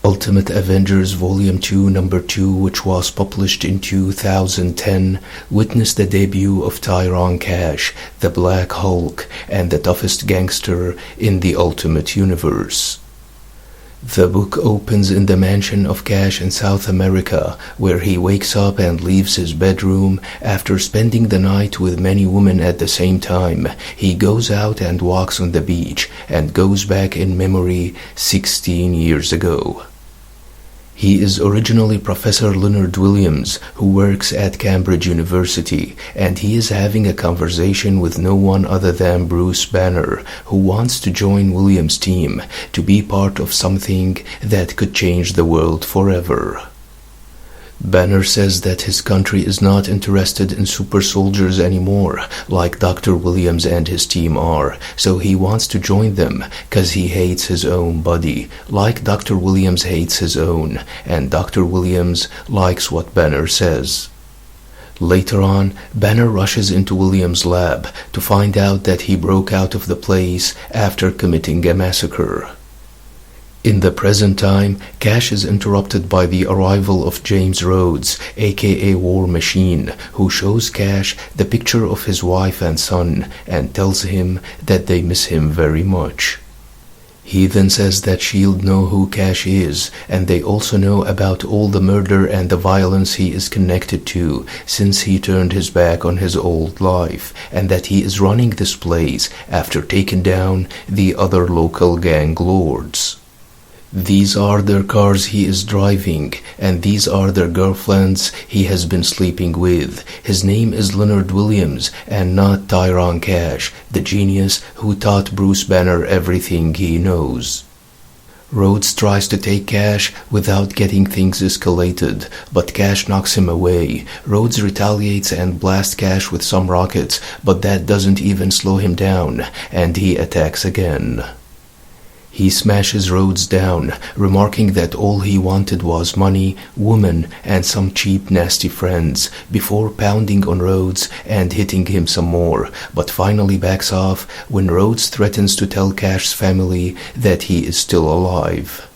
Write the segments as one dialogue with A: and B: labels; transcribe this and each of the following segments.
A: Ultimate Avengers Volume 2 Number 2, which was published in 2010, witnessed the debut of Tyrone Cash, the Black Hulk, and the toughest gangster in the Ultimate Universe. The book opens in the mansion of Cash in South America, where he wakes up and leaves his bedroom after spending the night with many women at the same time. He goes out and walks on the beach and goes back in memory 16 years ago. He is originally Professor Leonard Williams, who works at Cambridge University, and he is having a conversation with no one other than Bruce Banner, who wants to join Williams' team to be part of something that could change the world forever. Banner says that his country is not interested in super soldiers anymore, like Dr. Williams and his team are, so he wants to join them, cause he hates his own body, like Dr. Williams hates his own, and Dr. Williams likes what Banner says. Later on, Banner rushes into Williams' lab to find out that he broke out of the place after committing a massacre. In the present time, Cash is interrupted by the arrival of James Rhodes, aka War Machine, who shows Cash the picture of his wife and son and tells him that they miss him very much. He then says that S.H.I.E.L.D. know who Cash is, and they also know about all the murder and the violence he is connected to since he turned his back on his old life, and that he is running this place after taking down the other local gang lords. These are their cars he is driving, and these are their girlfriends he has been sleeping with. His name is Leonard Williams, and not Tyrone Cash, the genius who taught Bruce Banner everything he knows. Rhodes tries to take Cash without getting things escalated, but Cash knocks him away. Rhodes retaliates and blasts Cash with some rockets, but that doesn't even slow him down, and he attacks again. He smashes Rhodes down, remarking that all he wanted was money, women, and some cheap nasty friends, before pounding on Rhodes and hitting him some more, but finally backs off when Rhodes threatens to tell Cash's family that he is still alive.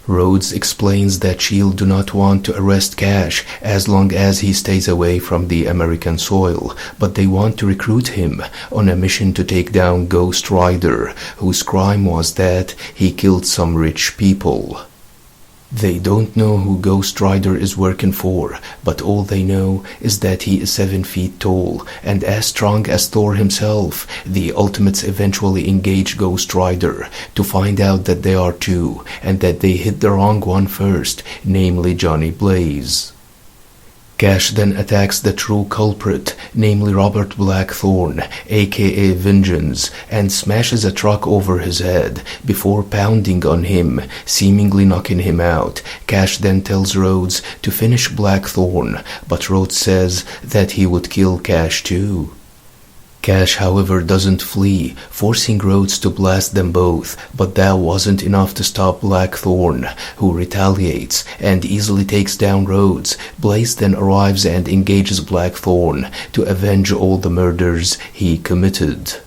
A: Rhodes explains that S.H.I.E.L.D. do not want to arrest Cash as long as he stays away from the American soil, but they want to recruit him on a mission to take down Ghost Rider, whose crime was that he killed some rich people. They don't know who Ghost Rider is working for, but all they know is that he is 7 feet tall and as strong as Thor himself. The Ultimates eventually engage Ghost Rider to find out that they are two, and that they hit the wrong one first, namely Johnny Blaze. Cash then attacks the true culprit, namely Robert Blackthorne, aka Vengeance, and smashes a truck over his head before pounding on him, seemingly knocking him out. Cash then tells Rhodes to finish Blackthorne, but Rhodes says that he would kill Cash too. Cash, however, doesn't flee, forcing Rhodes to blast them both, but that wasn't enough to stop Blackthorne, who retaliates and easily takes down Rhodes. Blaze then arrives and engages Blackthorne to avenge all the murders he committed.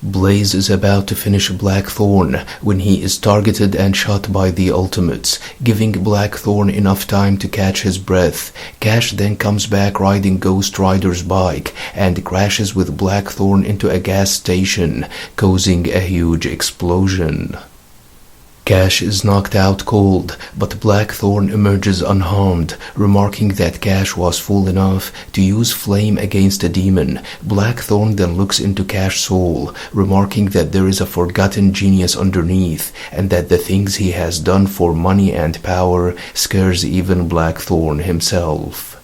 A: Blaze is about to finish Blackthorne when he is targeted and shot by the Ultimates, giving Blackthorne enough time to catch his breath. Cash then comes back riding Ghost Rider's bike and crashes with Blackthorne into a gas station, causing a huge explosion. Cash is knocked out cold, but Blackthorne emerges unharmed, remarking that Cash was fool enough to use flame against a demon. Blackthorne then looks into Cash's soul, remarking that there is a forgotten genius underneath, and that the things he has done for money and power scares even Blackthorne himself.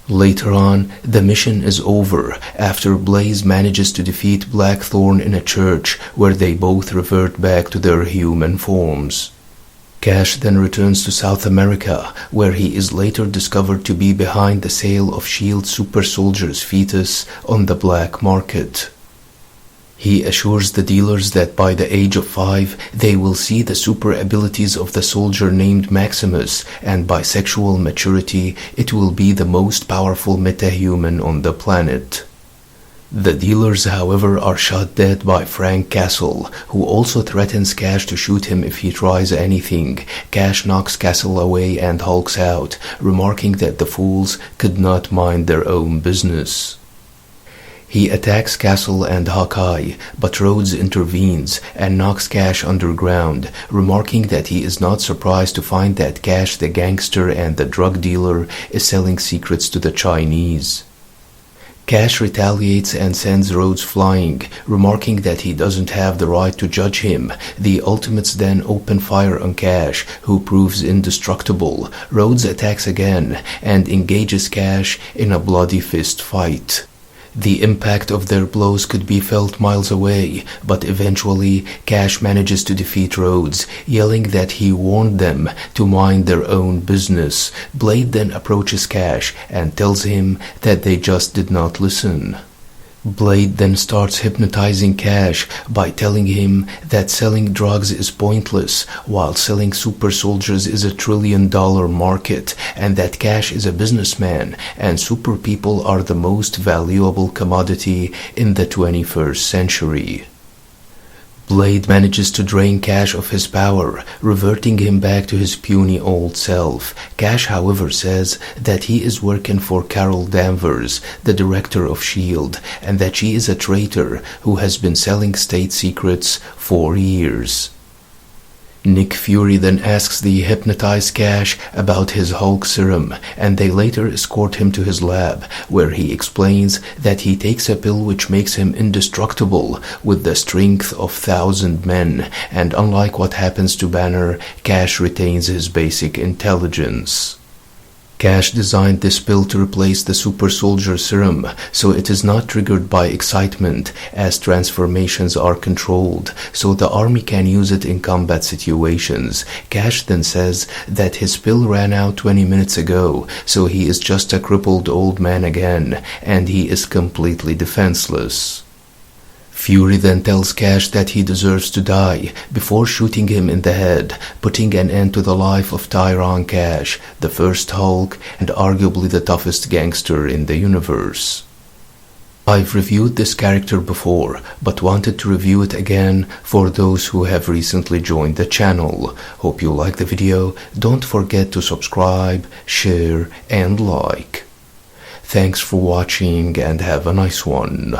A: Later on, the mission is over after Blaze manages to defeat Blackthorne in a church where they both revert back to their human forms. Cash then returns to South America, where he is later discovered to be behind the sale of S.H.I.E.L.D. super soldier's fetus on the black market. He assures the dealers that by the age of 5, they will see the super abilities of the soldier named Maximus, and by sexual maturity, it will be the most powerful metahuman on the planet. The dealers, however, are shot dead by Frank Castle, who also threatens Cash to shoot him if he tries anything. Cash knocks Castle away and hulks out, remarking that the fools could not mind their own business. He attacks Castle and Hawkeye, but Rhodes intervenes and knocks Cash underground, remarking that he is not surprised to find that Cash the gangster and the drug dealer is selling secrets to the Chinese. Cash retaliates and sends Rhodes flying, remarking that he doesn't have the right to judge him. The Ultimates then open fire on Cash, who proves indestructible. Rhodes attacks again and engages Cash in a bloody fist fight. The impact of their blows could be felt miles away, but eventually Cash manages to defeat Rhodes, yelling that he warned them to mind their own business. Blade then approaches Cash and tells him that they just did not listen. Blade then starts hypnotizing Cash by telling him that selling drugs is pointless, while selling super soldiers is $1 trillion market, and that Cash is a businessman, and super people are the most valuable commodity in the 21st century. Blade manages to drain Cash of his power, reverting him back to his puny old self. Cash, however, says that he is working for Carol Danvers, the director of S.H.I.E.L.D., and that she is a traitor who has been selling state secrets for years. Nick Fury then asks the hypnotized Cash about his Hulk serum, and they later escort him to his lab, where he explains that he takes a pill which makes him indestructible with the strength of 1,000 men, and unlike what happens to Banner, Cash retains his basic intelligence. Cash designed this pill to replace the super soldier serum, so it is not triggered by excitement, as transformations are controlled, so the army can use it in combat situations. Cash then says that his pill ran out 20 minutes ago, so he is just a crippled old man again, and he is completely defenseless. Fury then tells Cash that he deserves to die before shooting him in the head, putting an end to the life of Tyrone Cash, the first Hulk and arguably the toughest gangster in the universe. I've reviewed this character before, but wanted to review it again for those who have recently joined the channel. Hope you like the video. Don't forget to subscribe, share and like. Thanks for watching and have a nice one.